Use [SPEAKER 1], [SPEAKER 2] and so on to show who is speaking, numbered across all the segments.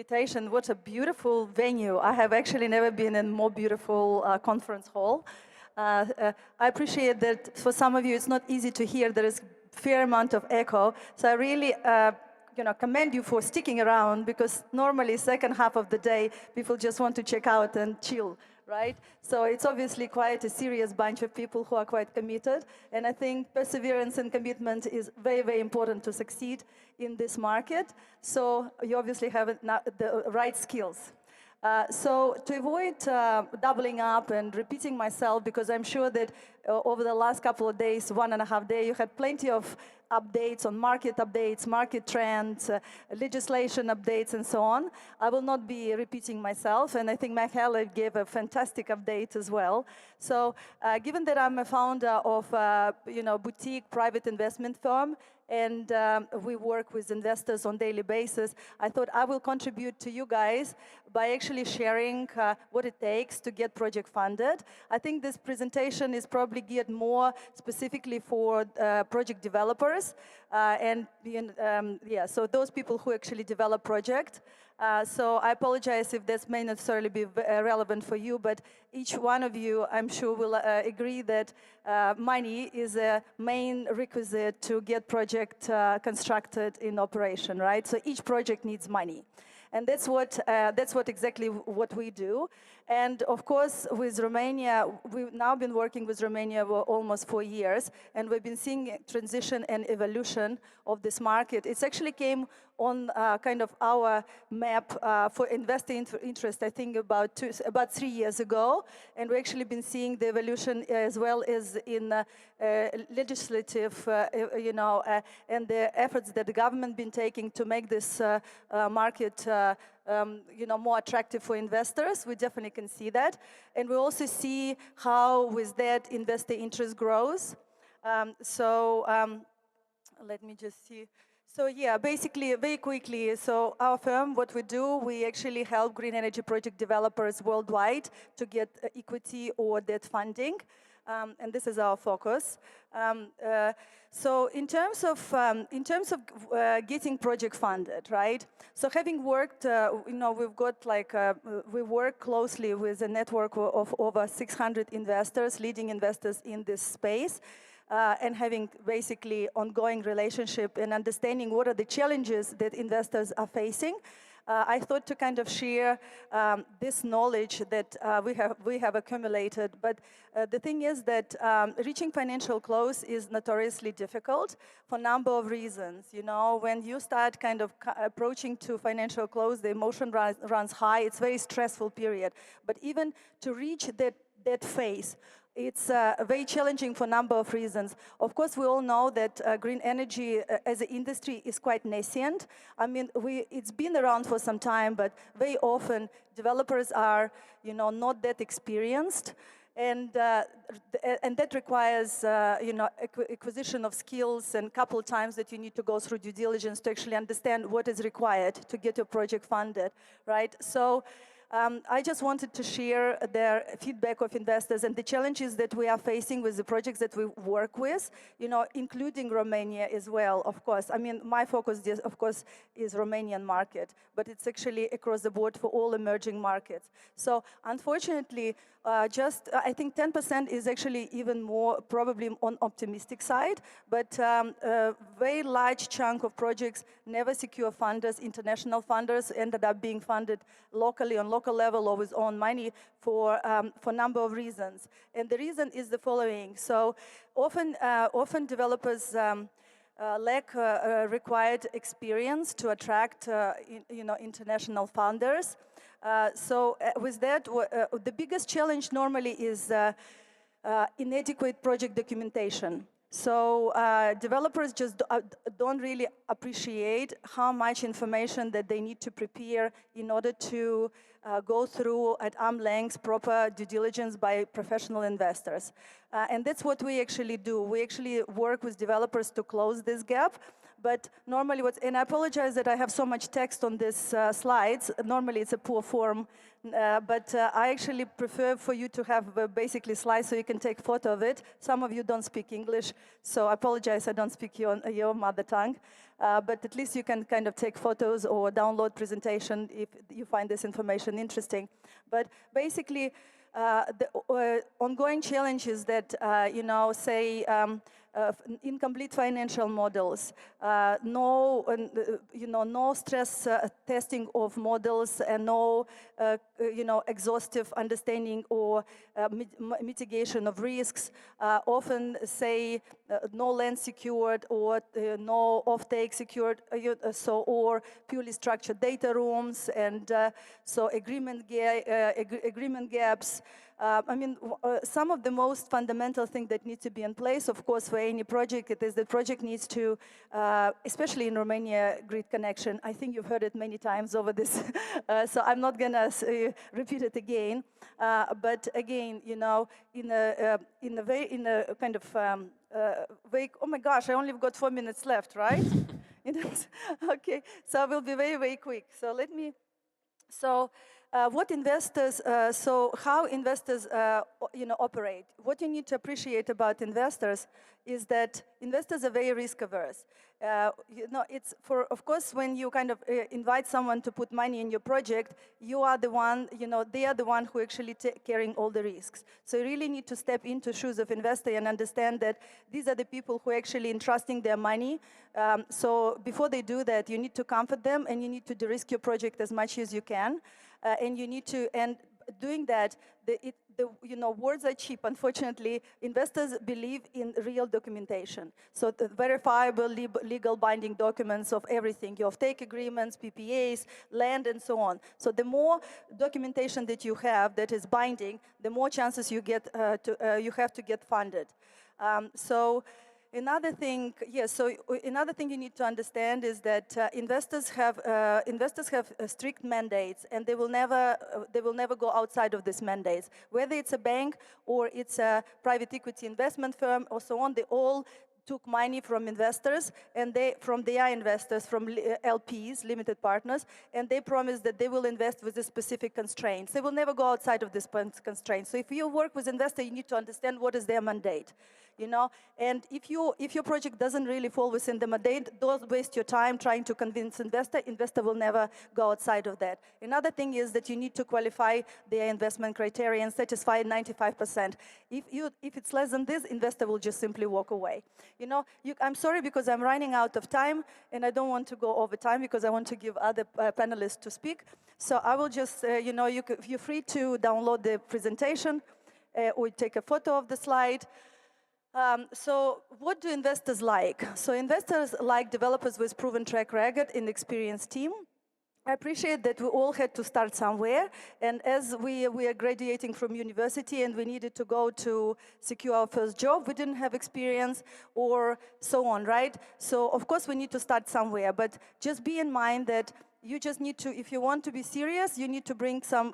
[SPEAKER 1] invitation. What a beautiful venue. I have actually never been in a more beautiful conference hall. I appreciate that for some of you it's not easy to hear. There is a fair amount of echo. So I really commend you for sticking around, because normally second half of the day people just want to check out and chill, right? So it's obviously quite a serious bunch of people who are quite committed, and I think perseverance and commitment is very, very important to succeed in this market. So you obviously have the right skills. So to avoid doubling up and repeating myself, because I'm sure that over the last couple of days, 1.5 days, you had plenty of updates on updates, market trends, legislation updates, and so on. I will not be repeating myself, and I think Michaela gave a fantastic update as well. So given that I'm a founder of a boutique private investment firm, and we work with investors on a daily basis, I thought I will contribute to you guys by actually sharing what it takes to get project funded. I think this presentation is probably geared more specifically for project developers, so those people who actually develop projects. So I apologize if this may not necessarily be relevant for you, but each one of you, I'm sure, will agree that money is a main requisite to get project constructed in operation, right? So each project needs money. And that's what exactly what we do. And of course, with Romania, we've now been working with Romania for almost 4 years, and we've been seeing transition and evolution of this market. It's actually came on kind of our map for investor interest, I think about 3 years ago, and we've actually been seeing the evolution as well as in legislative, and the efforts that the government been taking to make this market more attractive for investors. We definitely can see that. And we also see how with that investor interest grows. Let me just see. So yeah, basically, very quickly, so our firm, what we do, we actually help green energy project developers worldwide to get equity or debt funding. And this is our focus. So in terms of getting project funded, right? So having worked, we've got we work closely with a network of over 600 investors, leading investors in this space. And having basically ongoing relationship and understanding what are the challenges that investors are facing. I thought to kind of share this knowledge that we have accumulated. But the thing is that reaching financial close is notoriously difficult for a number of reasons. When you start kind of approaching to financial close, the emotion runs high. It's a very stressful period. But even to reach that phase, it's very challenging for a number of reasons. Of course, we all know that green energy as an industry is quite nascent. I mean, it's been around for some time, but very often developers are, not that experienced. And that requires, acquisition of skills, and a couple of times that you need to go through due diligence to actually understand what is required to get your project funded, right? So I just wanted to share their feedback of investors and the challenges that we are facing with the projects that we work with, including Romania as well, of course. I mean, my focus, of course, is Romanian market, but it's actually across the board for all emerging markets. So unfortunately, I think 10% is actually even more probably on optimistic side, but a very large chunk of projects never secure funders. International funders ended up being funded locally on local level or with own money for a number of reasons. And the reason is the following. So often developers lack required experience to attract international funders. So with that, the biggest challenge normally is inadequate project documentation. So developers just don't really appreciate how much information that they need to prepare in order to go through at arm's length proper due diligence by professional investors. And that's what we actually do. We actually work with developers to close this gap. But normally and I apologize that I have so much text on these slides. Normally it's a poor form, but I actually prefer for you to have basically slides so you can take photo of it. Some of you don't speak English, so I apologize I don't speak your mother tongue. but at least you can kind of take photos or download presentation if you find this information interesting. But basically, the ongoing challenges that, say, incomplete financial models, no stress testing of models, and no, exhaustive understanding or mitigation of risks. Often say no land secured or no offtake secured, or purely structured data rooms, and so agreement gaps. Some of the most fundamental things that need to be in place, of course, for any project, it is the project needs to, especially in Romania, grid connection. I think you've heard it many times over this, so I'm not going to repeat it again. But again, in a kind of very, oh my gosh, I only got 4 minutes left, right? Okay, so I will be very, very quick. So let me. So how investors, operate. What you need to appreciate about investors is that investors are very risk averse. Of course, when you kind of invite someone to put money in your project, you are the one, they are the one who actually carrying all the risks. So you really need to step into shoes of investor and understand that these are the people who are actually entrusting their money. So before they do that, you need to comfort them and you need to de-risk your project as much as you can. And you need to, and doing that, words are cheap. Unfortunately, investors believe in real documentation. So the verifiable legal binding documents of everything, your offtake agreements, PPAs, land, and so on. So the more documentation that you have that is binding, the more chances you you have to get funded. Another thing you need to understand is that investors have strict mandates, and they will never go outside of these mandates. Whether it's a bank or it's a private equity investment firm or so on, they all took money from investors, and from LPs, limited partners, and they promised that they will invest with the specific constraints. They will never go outside of this constraints. So if you work with investor, you need to understand what is their mandate. And if your project doesn't really fall within the mandate, don't waste your time trying to convince investor will never go outside of that. Another thing is that you need to qualify their investment criteria and satisfy 95%. If it's less than this, investor will just simply walk away. I'm sorry because I'm running out of time and I don't want to go over time because I want to give other panelists to speak. So I will just, you're free to download the presentation or take a photo of the slide. So what do investors like? So investors like developers with proven track record and experienced team. I appreciate that we all had to start somewhere, and as we are graduating from university and we needed to go to secure our first job, we didn't have experience or so on, right? So of course we need to start somewhere, but just be in mind that you just need to, if you want to be serious, you need to bring some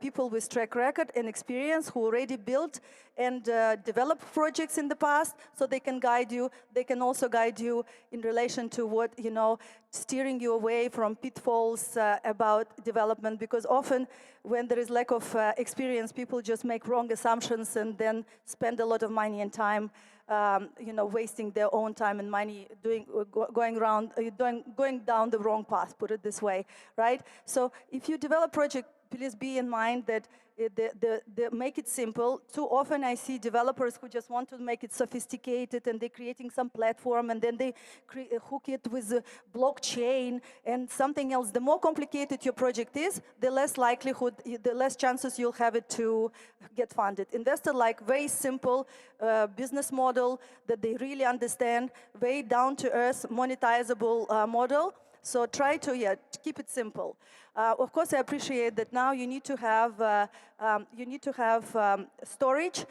[SPEAKER 1] people with track record and experience who already built and developed projects in the past, so they can guide you. They can also guide you in relation to what, steering you away from pitfalls about development, because often when there is lack of experience, people just make wrong assumptions and then spend a lot of money and time wasting their own time and money going down the wrong path, put it this way, right? So if you develop project, please be in mind that make it simple. Too often I see developers who just want to make it sophisticated and they're creating some platform and then they hook it with a blockchain and something else. The more complicated your project is, the less likelihood, the less chances you'll have it to get funded. Investors like very simple business model that they really understand, very down-to-earth, monetizable model. So try to keep it simple. Of course, I appreciate that now you need to have storage,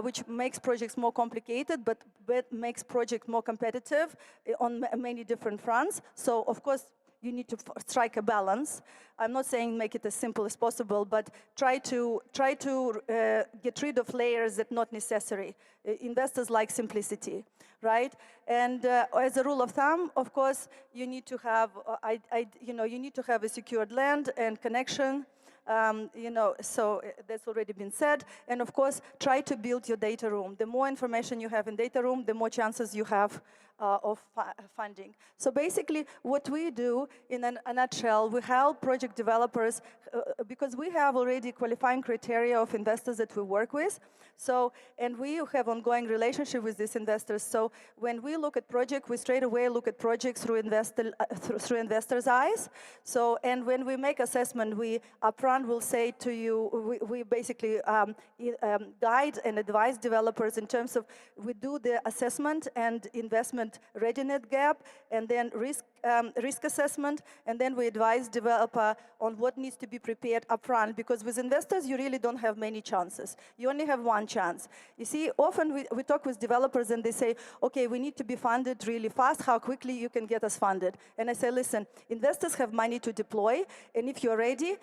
[SPEAKER 1] which makes projects more complicated, but makes project more competitive on many different fronts. So of course, you need to strike a balance. I'm not saying make it as simple as possible, but try to get rid of layers that are not necessary. Investors like simplicity, right? And as a rule of thumb, of course, you need to have you need to have a secured land and connection. So that's already been said. And of course, try to build your data room. The more information you have in data room, the more chances you have funding. So basically, what we do, in a nutshell, we help project developers because we have already qualifying criteria of investors that we work with. So, and we have ongoing relationship with these investors. So when we look at project, we straight away look at projects through investors' eyes. So, and when we make assessment, we upfront will say to you, we basically guide and advise developers in terms of, we do the assessment and investment readiness gap, and then risk assessment, and then we advise developer on what needs to be prepared upfront, because with investors, you really don't have many chances. You only have one chance. You see, often we talk with developers and they say, okay, we need to be funded really fast. How quickly you can get us funded? And I say, listen, investors have money to deploy, and if you're ready,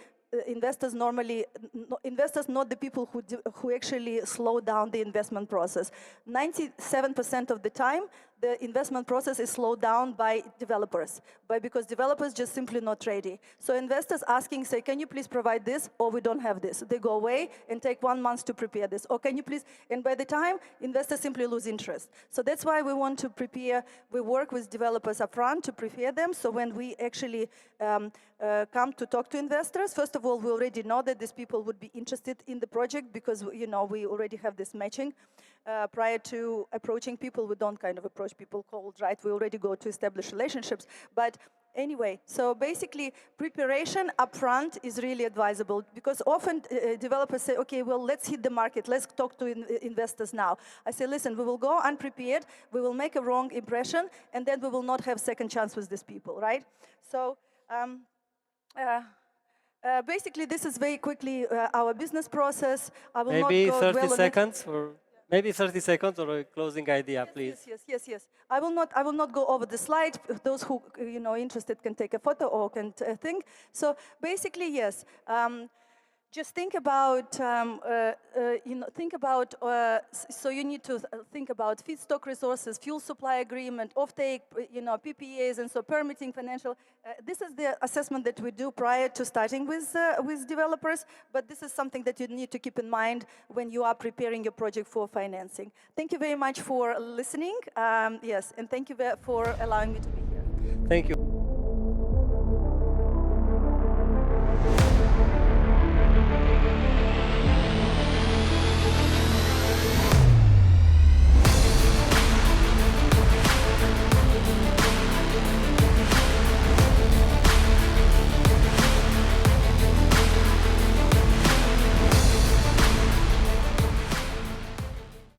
[SPEAKER 1] investors not the people who actually slow down the investment process. 97% of the time, the investment process is slowed down by developers, because developers just simply not ready. So investors asking, say, can you please provide this, or we don't have this. They go away and take 1 month to prepare this, or can you please, and by the time, investors simply lose interest. So that's why we want to prepare, we work with developers upfront to prepare them, so when we actually come to talk to investors, first of all, we already know that these people would be interested in the project, because we already have this matching. Prior to approaching people, we don't kind of approach people cold, right? We already go to establish relationships. But anyway, so basically, preparation upfront is really advisable, because often developers say, okay, well, let's hit the market. Let's talk to investors now. I say, listen, we will go unprepared. We will make a wrong impression, and then we will not have second chance with these people, right? So basically, this is very quickly our business process. I will
[SPEAKER 2] maybe
[SPEAKER 1] not go
[SPEAKER 2] 30 seconds or maybe 30 seconds or a closing idea, please.
[SPEAKER 1] Yes. I will not go over the slide. Those who interested can take a photo or can think. So basically, yes. Just think about, so you need to think about feedstock resources, fuel supply agreement, offtake, PPAs, and so permitting, financial. This is the assessment that we do prior to starting with developers, but this is something that you need to keep in mind when you are preparing your project for financing. Thank you very much for listening. Yes, and thank you for allowing me to be here.
[SPEAKER 2] Thank you.